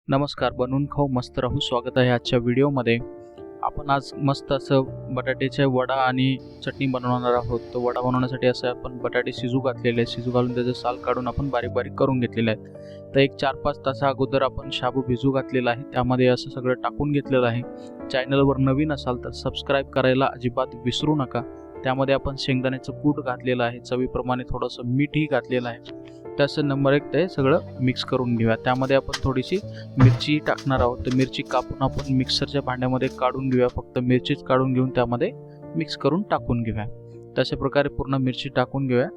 नमस्कार, बनवून खाऊ मस्त राहू. स्वागत आहे आजच्या व्हिडिओमध्ये. आपण आज मस्त असं बटाट्याचे वडा आणि चटणी बनवणार आहोत. तो वडा बनवण्यासाठी असं आपण बटाटे शिजू घातलेले आहेत. शिजू घालून त्याचं साल काढून आपण बारीक बारीक करून घेतलेले आहेत. तर एक 4-5 तासा अगोदर आपण शाबू भिजू घातलेला आहे. त्यामध्ये असं सगळं टाकून घेतलेलं आहे. चॅनलवर नवीन असाल तर सबस्क्राईब करायला अजिबात विसरू नका. त्यामध्ये आपण शेंगदाण्याचं कूट घातलेलं आहे. चवीप्रमाणे थोडंसं मीठही घातलेलं आहे. तसं नंबर 1 ते सगळं मिक्स करून घेऊया. त्यामध्ये आपण थोडीशी मिरची टाकणार आहोत. तर मिरची कापून आपण मिक्सरच्या भांड्यामध्ये काढून घेऊया. फक्त मिरचीच काढून घेऊन त्यामध्ये मिक्स करून टाकून घेऊया. तशा प्रकारे पूर्ण मिरची टाकून घेऊया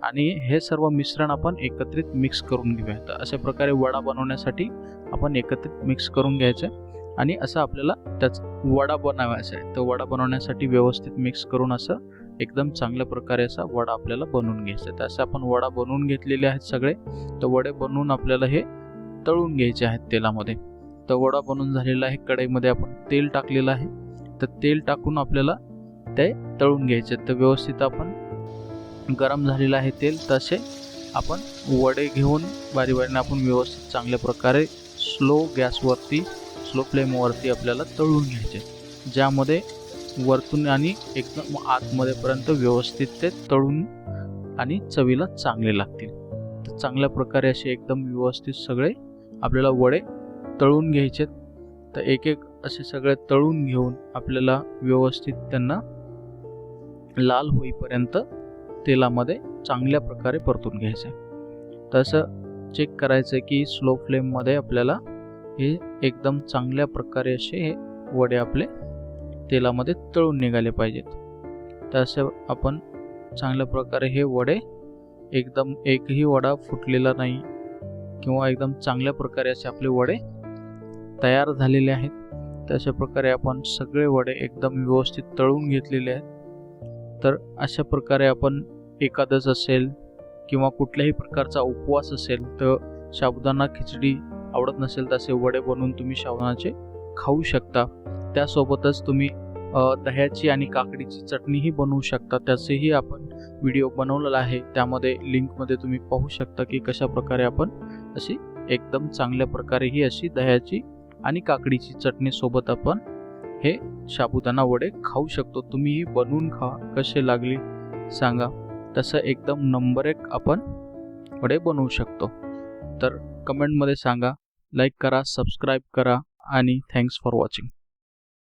आणि हे सर्व मिश्रण आपण एकत्रित मिक्स करून घेऊया. तर अशा प्रकारे वडा बनवण्यासाठी आपण एकत्रित मिक्स करून घ्यायचं आणि असं आपल्याला त्याचा वडा बनवायचा आहे. तर वडा बनवण्यासाठी व्यवस्थित मिक्स करून असं एकदम चांगल्या प्रकारे असा वडा आपल्याला बनवून घ्यायचा आहे. तर असं आपण वडा बनवून घेतलेले आहेत सगळे. तर वडे बनवून आपल्याला हे तळून घ्यायचे आहेत तेलामध्ये. तर वडा बनवून झालेला आहे. कढईमध्ये आपण तेल टाकलेलं आहे. तर तेल टाकून आपल्याला ते तळून घ्यायचे. तर व्यवस्थित आपण गरम झालेलं आहे तेल. तसे आपण वडे घेऊन बारीबारीने आपण व्यवस्थित चांगल्या प्रकारे स्लो गॅसवरती स्लो फ्लेमवरती आपल्याला तळून घ्यायचे, ज्यामध्ये वरतून आणि एकदम आतमध्येपर्यंत व्यवस्थित ते तळून आणि चवीला चांगले लागतील. तर चांगल्या प्रकारे असे एकदम व्यवस्थित सगळे आपल्याला वडे तळून घ्यायचे. तर एक एक असे सगळे तळून घेऊन आपल्याला व्यवस्थित त्यांना लाल होईपर्यंत तेलामध्ये चांगल्या प्रकारे परतून घ्यायचं. तसं चेक करायचं की स्लो फ्लेममध्ये आपल्याला हे एकदम चांगल्या प्रकारे असे हे वडे आपले तेलामध्ये तळून निघाले पाहिजेत. तर असं आपण चांगल्या प्रकारे हे वडे एकदम एकही वडा फुटलेला नाही किंवा एकदम चांगल्या प्रकारे असे आपले वडे तयार झालेले आहेत. तर अशा प्रकारे आपण सगळे वडे एकदम व्यवस्थित तळून घेतलेले आहेत. तर अशा प्रकारे आपण एकादश असेल किंवा कुठल्याही प्रकारचा उपवास असेल तर साबुदाणा खिचडी आवडत नसेल तर असे वडे बनवून तुम्ही साबुदाण्याचे खाऊ शकता. त्यासोबतच तुम्ही दह्याची आणि काकडीची चटणीही बनवू शकता. त्याचेही आपण व्हिडिओ बनवलेला आहे. त्यामध्ये लिंकमध्ये तुम्ही पाहू शकता की कशा प्रकारे आपण अशी एकदम चांगल्या प्रकारे ही अशी दह्याची आणि काकडीची चटणी सोबत आपण हे साबुदाणा वडे खाऊ शकतो. तुम्हीही बनवून खा, कसे लागले सांगा. तसं एकदम नंबर 1 आपण वडे बनवू शकतो. तर कमेंटमध्ये सांगा. लाईक करा, सबस्क्राईब करा आणि थँक्स फॉर वॉचिंग.